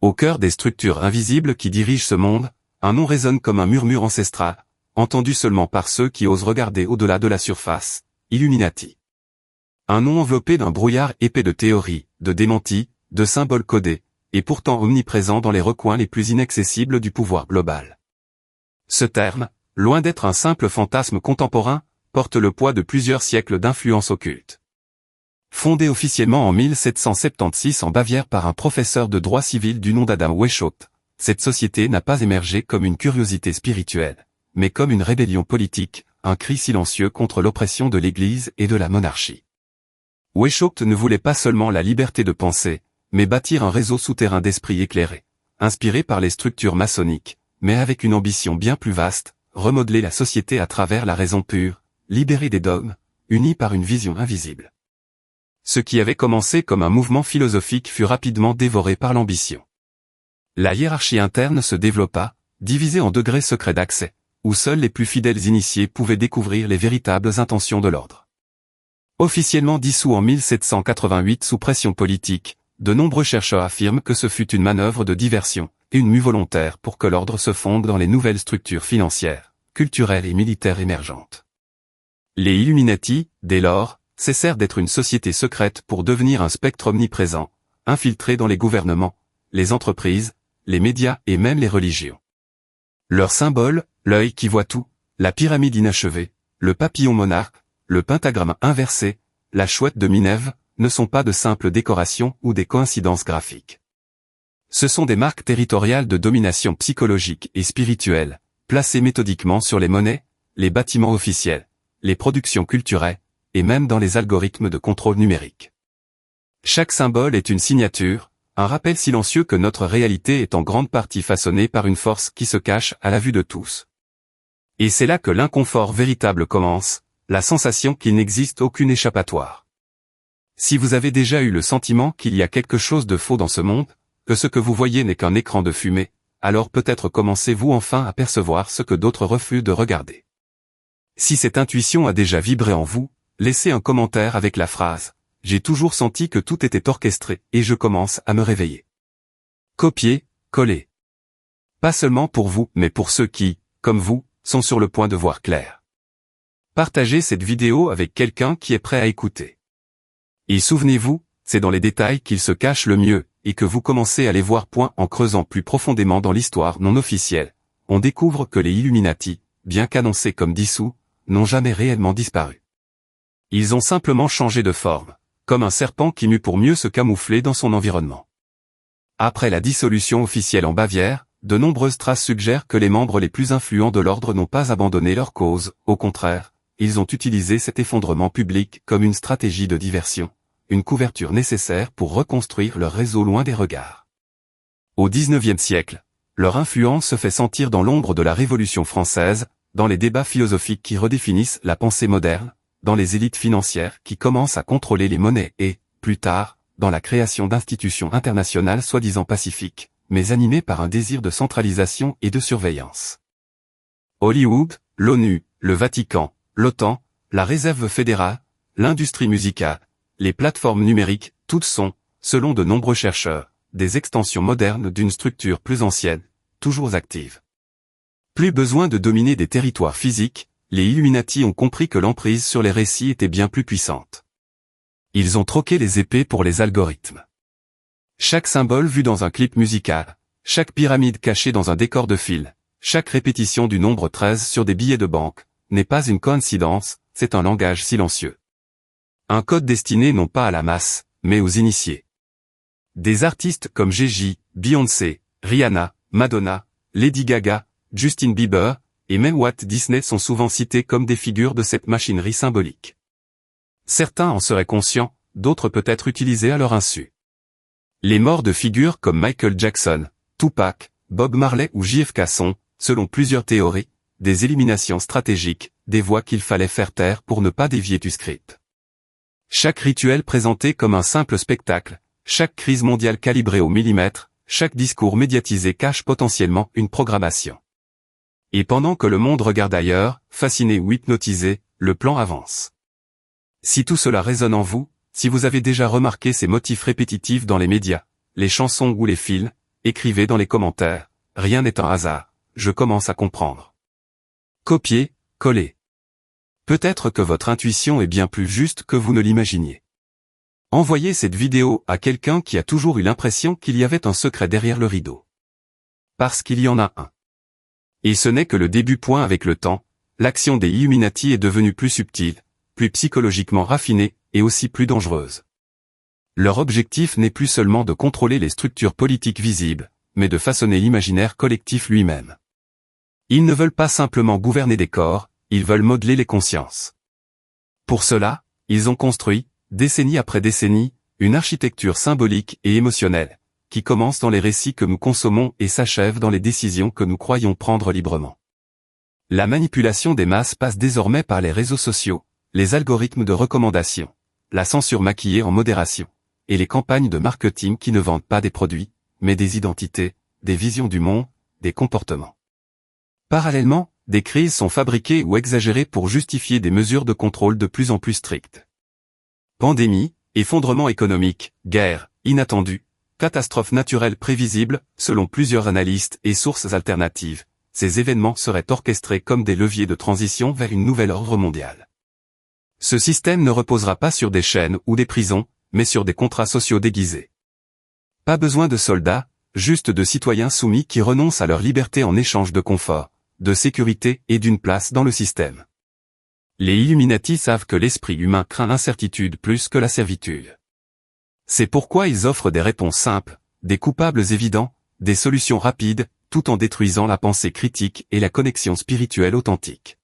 Au cœur des structures invisibles qui dirigent ce monde, un nom résonne comme un murmure ancestral, entendu seulement par ceux qui osent regarder au-delà de la surface, Illuminati. Un nom enveloppé d'un brouillard épais de théories, de démentis, de symboles codés, et pourtant omniprésent dans les recoins les plus inaccessibles du pouvoir global. Ce terme, loin d'être un simple fantasme contemporain, porte le poids de plusieurs siècles d'influence occulte. Fondée officiellement en 1776 en Bavière par un professeur de droit civil du nom d'Adam Weishaupt, cette société n'a pas émergé comme une curiosité spirituelle, mais comme une rébellion politique, un cri silencieux contre l'oppression de l'Église et de la monarchie. Weishaupt ne voulait pas seulement la liberté de penser, mais bâtir un réseau souterrain d'esprits éclairés, inspiré par les structures maçonniques, mais avec une ambition bien plus vaste, remodeler la société à travers la raison pure, libérée des dogmes, unie par une vision invisible. Ce qui avait commencé comme un mouvement philosophique fut rapidement dévoré par l'ambition. La hiérarchie interne se développa, divisée en degrés secrets d'accès, où seuls les plus fidèles initiés pouvaient découvrir les véritables intentions de l'ordre. Officiellement dissous en 1788 sous pression politique, de nombreux chercheurs affirment que ce fut une manœuvre de diversion, et une mue volontaire pour que l'ordre se fonde dans les nouvelles structures financières, culturelles et militaires émergentes. Les Illuminati, dès lors, cessèrent d'être une société secrète pour devenir un spectre omniprésent, infiltré dans les gouvernements, les entreprises, les médias et même les religions. Leurs symboles, l'œil qui voit tout, la pyramide inachevée, le papillon monarque, le pentagramme inversé, la chouette de Minerve, ne sont pas de simples décorations ou des coïncidences graphiques. Ce sont des marques territoriales de domination psychologique et spirituelle, placées méthodiquement sur les monnaies, les bâtiments officiels, les productions culturelles, et même dans les algorithmes de contrôle numérique. Chaque symbole est une signature, un rappel silencieux que notre réalité est en grande partie façonnée par une force qui se cache à la vue de tous. Et c'est là que l'inconfort véritable commence, la sensation qu'il n'existe aucune échappatoire. Si vous avez déjà eu le sentiment qu'il y a quelque chose de faux dans ce monde, que ce que vous voyez n'est qu'un écran de fumée, alors peut-être commencez-vous enfin à percevoir ce que d'autres refusent de regarder. Si cette intuition a déjà vibré en vous, laissez un commentaire avec la phrase « J'ai toujours senti que tout était orchestré et je commence à me réveiller ». Copiez, collez. Pas seulement pour vous, mais pour ceux qui, comme vous, sont sur le point de voir clair. Partagez cette vidéo avec quelqu'un qui est prêt à écouter. Et souvenez-vous, c'est dans les détails qu'il se cache le mieux, et que vous commencez à les voir. En creusant plus profondément dans l'histoire non officielle, on découvre que les Illuminati, bien qu'annoncés comme dissous, n'ont jamais réellement disparu. Ils ont simplement changé de forme, comme un serpent qui mue pour mieux se camoufler dans son environnement. Après la dissolution officielle en Bavière, de nombreuses traces suggèrent que les membres les plus influents de l'ordre n'ont pas abandonné leur cause, au contraire, ils ont utilisé cet effondrement public comme une stratégie de diversion, une couverture nécessaire pour reconstruire leur réseau loin des regards. Au XIXe siècle, leur influence se fait sentir dans l'ombre de la Révolution française, dans les débats philosophiques qui redéfinissent la pensée moderne, dans les élites financières qui commencent à contrôler les monnaies et, plus tard, dans la création d'institutions internationales soi-disant pacifiques, mais animées par un désir de centralisation et de surveillance. Hollywood, l'ONU, le Vatican, l'OTAN, la Réserve fédérale, l'industrie musicale, les plateformes numériques, toutes sont, selon de nombreux chercheurs, des extensions modernes d'une structure plus ancienne, toujours active. Plus besoin de dominer des territoires physiques, les Illuminati ont compris que l'emprise sur les récits était bien plus puissante. Ils ont troqué les épées pour les algorithmes. Chaque symbole vu dans un clip musical, chaque pyramide cachée dans un décor de fil, chaque répétition du nombre 13 sur des billets de banque, n'est pas une coïncidence, c'est un langage silencieux. Un code destiné non pas à la masse, mais aux initiés. Des artistes comme Gigi, Beyoncé, Rihanna, Madonna, Lady Gaga, Justin Bieber, et même Walt Disney sont souvent cités comme des figures de cette machinerie symbolique. Certains en seraient conscients, d'autres peut-être utilisés à leur insu. Les morts de figures comme Michael Jackson, Tupac, Bob Marley ou JFK sont, selon plusieurs théories, des éliminations stratégiques, des voix qu'il fallait faire taire pour ne pas dévier du script. Chaque rituel présenté comme un simple spectacle, chaque crise mondiale calibrée au millimètre, chaque discours médiatisé cache potentiellement une programmation. Et pendant que le monde regarde ailleurs, fasciné ou hypnotisé, le plan avance. Si tout cela résonne en vous, si vous avez déjà remarqué ces motifs répétitifs dans les médias, les chansons ou les films, écrivez dans les commentaires, rien n'est un hasard, je commence à comprendre. Copier, coller. Peut-être que votre intuition est bien plus juste que vous ne l'imaginiez. Envoyez cette vidéo à quelqu'un qui a toujours eu l'impression qu'il y avait un secret derrière le rideau. Parce qu'il y en a un. Et ce n'est que le début. Avec le temps, l'action des Illuminati est devenue plus subtile, plus psychologiquement raffinée, et aussi plus dangereuse. Leur objectif n'est plus seulement de contrôler les structures politiques visibles, mais de façonner l'imaginaire collectif lui-même. Ils ne veulent pas simplement gouverner des corps, ils veulent modeler les consciences. Pour cela, ils ont construit, décennie après décennie, une architecture symbolique et émotionnelle, qui commence dans les récits que nous consommons et s'achève dans les décisions que nous croyons prendre librement. La manipulation des masses passe désormais par les réseaux sociaux, les algorithmes de recommandation, la censure maquillée en modération, et les campagnes de marketing qui ne vendent pas des produits, mais des identités, des visions du monde, des comportements. Parallèlement, des crises sont fabriquées ou exagérées pour justifier des mesures de contrôle de plus en plus strictes. Pandémie, effondrement économique, guerre, inattendue, catastrophes naturelles prévisibles, selon plusieurs analystes et sources alternatives, ces événements seraient orchestrés comme des leviers de transition vers une nouvelle ordre mondiale. Ce système ne reposera pas sur des chaînes ou des prisons, mais sur des contrats sociaux déguisés. Pas besoin de soldats, juste de citoyens soumis qui renoncent à leur liberté en échange de confort, de sécurité et d'une place dans le système. Les Illuminati savent que l'esprit humain craint l'incertitude plus que la servitude. C'est pourquoi ils offrent des réponses simples, des coupables évidents, des solutions rapides, tout en détruisant la pensée critique et la connexion spirituelle authentique.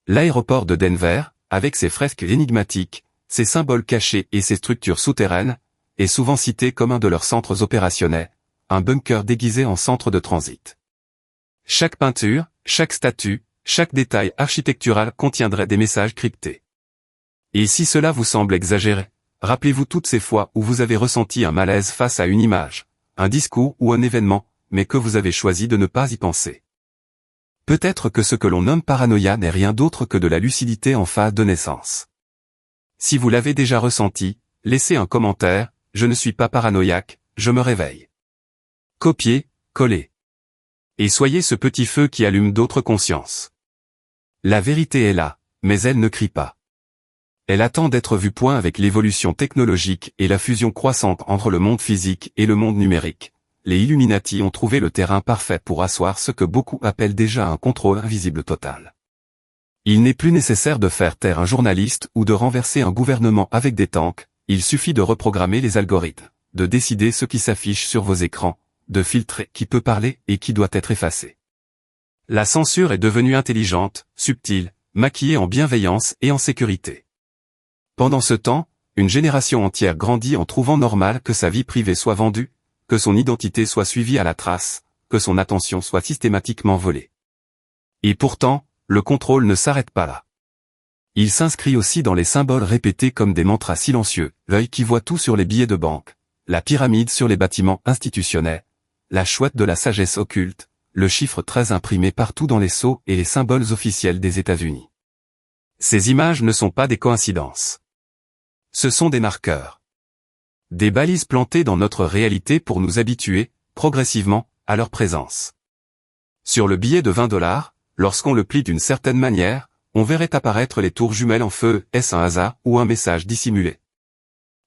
L'aéroport de Denver, avec ses fresques énigmatiques, ses symboles cachés et ses structures souterraines, est souvent cité comme un de leurs centres opérationnels, un bunker déguisé en centre de transit. Chaque peinture, chaque statue, chaque détail architectural contiendrait des messages cryptés. Et si cela vous semble exagéré, rappelez-vous toutes ces fois où vous avez ressenti un malaise face à une image, un discours ou un événement, mais que vous avez choisi de ne pas y penser. Peut-être que ce que l'on nomme paranoïa n'est rien d'autre que de la lucidité en phase de naissance. Si vous l'avez déjà ressenti, laissez un commentaire, je ne suis pas paranoïaque, je me réveille. Copiez, collez. Et soyez ce petit feu qui allume d'autres consciences. La vérité est là, mais elle ne crie pas. Elle attend d'être vue. Avec l'évolution technologique et la fusion croissante entre le monde physique et le monde numérique, les Illuminati ont trouvé le terrain parfait pour asseoir ce que beaucoup appellent déjà un contrôle invisible total. Il n'est plus nécessaire de faire taire un journaliste ou de renverser un gouvernement avec des tanks, il suffit de reprogrammer les algorithmes, de décider ce qui s'affiche sur vos écrans, de filtrer qui peut parler et qui doit être effacé. La censure est devenue intelligente, subtile, maquillée en bienveillance et en sécurité. Pendant ce temps, une génération entière grandit en trouvant normal que sa vie privée soit vendue, que son identité soit suivie à la trace, que son attention soit systématiquement volée. Et pourtant, le contrôle ne s'arrête pas là. Il s'inscrit aussi dans les symboles répétés comme des mantras silencieux, l'œil qui voit tout sur les billets de banque, la pyramide sur les bâtiments institutionnels, la chouette de la sagesse occulte, le chiffre 13 imprimé partout dans les sceaux et les symboles officiels des États-Unis. Ces images ne sont pas des coïncidences. Ce sont des marqueurs. Des balises plantées dans notre réalité pour nous habituer, progressivement, à leur présence. Sur le billet de $20, lorsqu'on le plie d'une certaine manière, on verrait apparaître les tours jumelles en feu, est-ce un hasard ou un message dissimulé?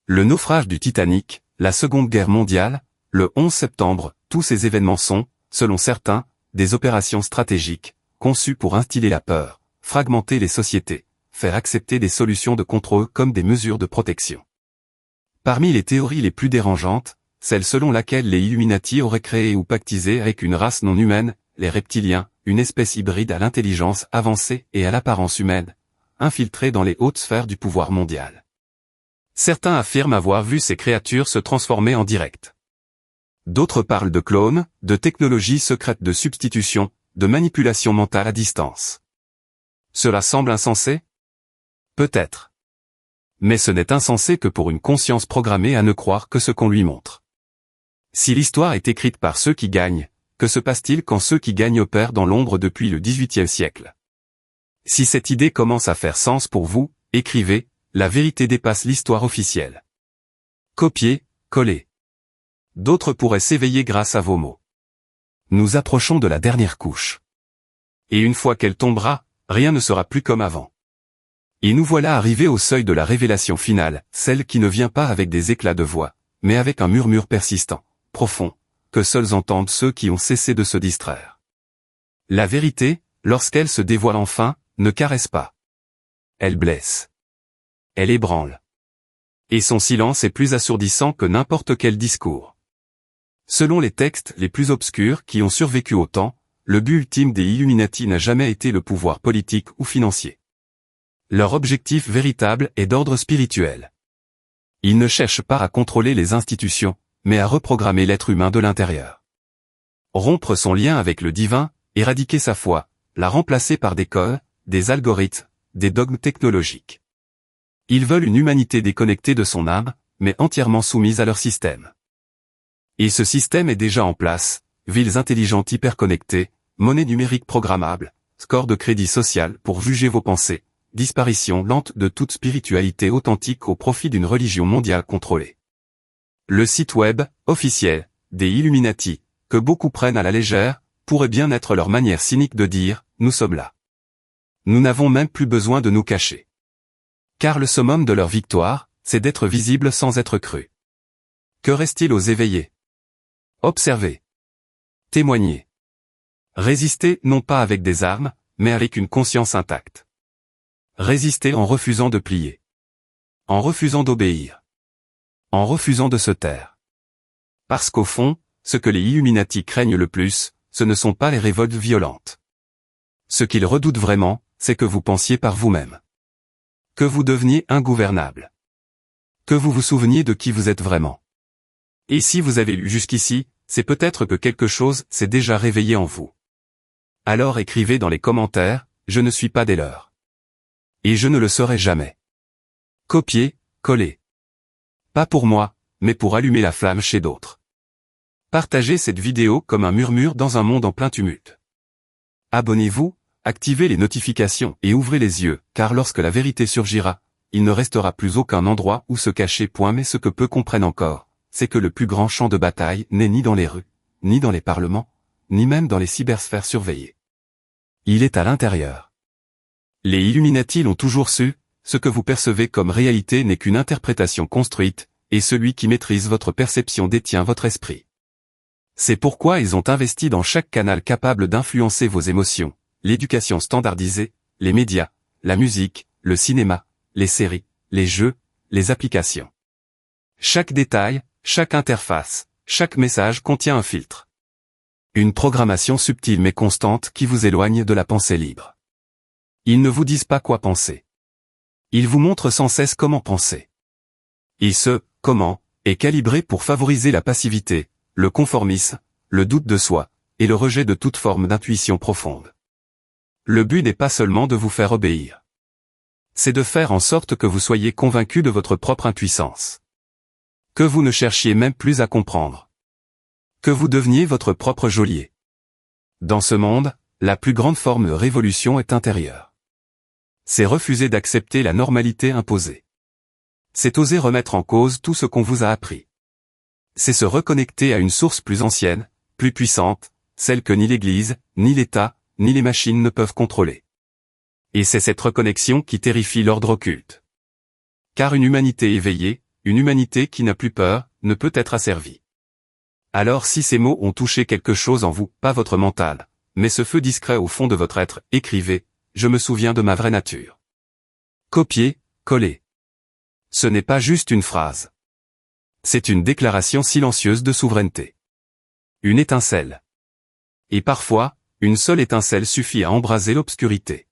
Le naufrage du Titanic, la Seconde Guerre mondiale, le 11 septembre, tous ces événements sont, selon certains, des opérations stratégiques, conçues pour instiller la peur, fragmenter les sociétés, faire accepter des solutions de contrôle comme des mesures de protection. Parmi les théories les plus dérangeantes, celle selon laquelle les Illuminati auraient créé ou pactisé avec une race non humaine, les reptiliens, une espèce hybride à l'intelligence avancée et à l'apparence humaine, infiltrée dans les hautes sphères du pouvoir mondial. Certains affirment avoir vu ces créatures se transformer en direct. D'autres parlent de clones, de technologies secrètes de substitution, de manipulation mentale à distance. Cela semble insensé? Peut-être. Mais ce n'est insensé que pour une conscience programmée à ne croire que ce qu'on lui montre. Si l'histoire est écrite par ceux qui gagnent, que se passe-t-il quand ceux qui gagnent opèrent dans l'ombre depuis le XVIIIe siècle? Si cette idée commence à faire sens pour vous, écrivez, la vérité dépasse l'histoire officielle. Copier, coller. D'autres pourraient s'éveiller grâce à vos mots. Nous approchons de la dernière couche. Et une fois qu'elle tombera, rien ne sera plus comme avant. Et nous voilà arrivés au seuil de la révélation finale, celle qui ne vient pas avec des éclats de voix, mais avec un murmure persistant, profond, que seuls entendent ceux qui ont cessé de se distraire. La vérité, lorsqu'elle se dévoile enfin, ne caresse pas. Elle blesse. Elle ébranle. Et son silence est plus assourdissant que n'importe quel discours. Selon les textes les plus obscurs qui ont survécu au temps, le but ultime des Illuminati n'a jamais été le pouvoir politique ou financier. Leur objectif véritable est d'ordre spirituel. Ils ne cherchent pas à contrôler les institutions, mais à reprogrammer l'être humain de l'intérieur. Rompre son lien avec le divin, éradiquer sa foi, la remplacer par des codes, des algorithmes, des dogmes technologiques. Ils veulent une humanité déconnectée de son âme, mais entièrement soumise à leur système. Et ce système est déjà en place, villes intelligentes hyperconnectées, monnaie numérique programmable, score de crédit social pour juger vos pensées, disparition lente de toute spiritualité authentique au profit d'une religion mondiale contrôlée. Le site web, officiel, des Illuminati, que beaucoup prennent à la légère, pourrait bien être leur manière cynique de dire « nous sommes là ». Nous n'avons même plus besoin de nous cacher. Car le summum de leur victoire, c'est d'être visible sans être cru. Que reste-t-il aux éveillés? Observer. Témoigner. Résister non pas avec des armes, mais avec une conscience intacte. Résister en refusant de plier. En refusant d'obéir. En refusant de se taire. Parce qu'au fond, ce que les Illuminati craignent le plus, ce ne sont pas les révoltes violentes. Ce qu'ils redoutent vraiment, c'est que vous pensiez par vous-même. Que vous deveniez ingouvernable. Que vous vous souveniez de qui vous êtes vraiment. Et si vous avez lu jusqu'ici, c'est peut-être que quelque chose s'est déjà réveillé en vous. Alors écrivez dans les commentaires, je ne suis pas des leurs. Et je ne le serai jamais. Copier, coller. Pas pour moi, mais pour allumer la flamme chez d'autres. Partagez cette vidéo comme un murmure dans un monde en plein tumulte. Abonnez-vous, activez les notifications et ouvrez les yeux, car lorsque la vérité surgira, il ne restera plus aucun endroit où se cacher. Mais ce que peu comprennent encore, c'est que le plus grand champ de bataille n'est ni dans les rues, ni dans les parlements, ni même dans les cybersphères surveillées. Il est à l'intérieur. Les Illuminati l'ont toujours su, ce que vous percevez comme réalité n'est qu'une interprétation construite, et celui qui maîtrise votre perception détient votre esprit. C'est pourquoi ils ont investi dans chaque canal capable d'influencer vos émotions, l'éducation standardisée, les médias, la musique, le cinéma, les séries, les jeux, les applications. Chaque détail, chaque interface, chaque message contient un filtre. Une programmation subtile mais constante qui vous éloigne de la pensée libre. Ils ne vous disent pas quoi penser. Ils vous montrent sans cesse comment penser. Et ce « comment » est calibré pour favoriser la passivité, le conformisme, le doute de soi, et le rejet de toute forme d'intuition profonde. Le but n'est pas seulement de vous faire obéir. C'est de faire en sorte que vous soyez convaincu de votre propre impuissance. Que vous ne cherchiez même plus à comprendre. Que vous deveniez votre propre geôlier. Dans ce monde, la plus grande forme de révolution est intérieure. C'est refuser d'accepter la normalité imposée. C'est oser remettre en cause tout ce qu'on vous a appris. C'est se reconnecter à une source plus ancienne, plus puissante, celle que ni l'Église, ni l'État, ni les machines ne peuvent contrôler. Et c'est cette reconnexion qui terrifie l'ordre occulte. Car une humanité éveillée, une humanité qui n'a plus peur, ne peut être asservie. Alors si ces mots ont touché quelque chose en vous, pas votre mental, mais ce feu discret au fond de votre être, écrivez, je me souviens de ma vraie nature. Copier, coller. Ce n'est pas juste une phrase. C'est une déclaration silencieuse de souveraineté. Une étincelle. Et parfois, une seule étincelle suffit à embraser l'obscurité.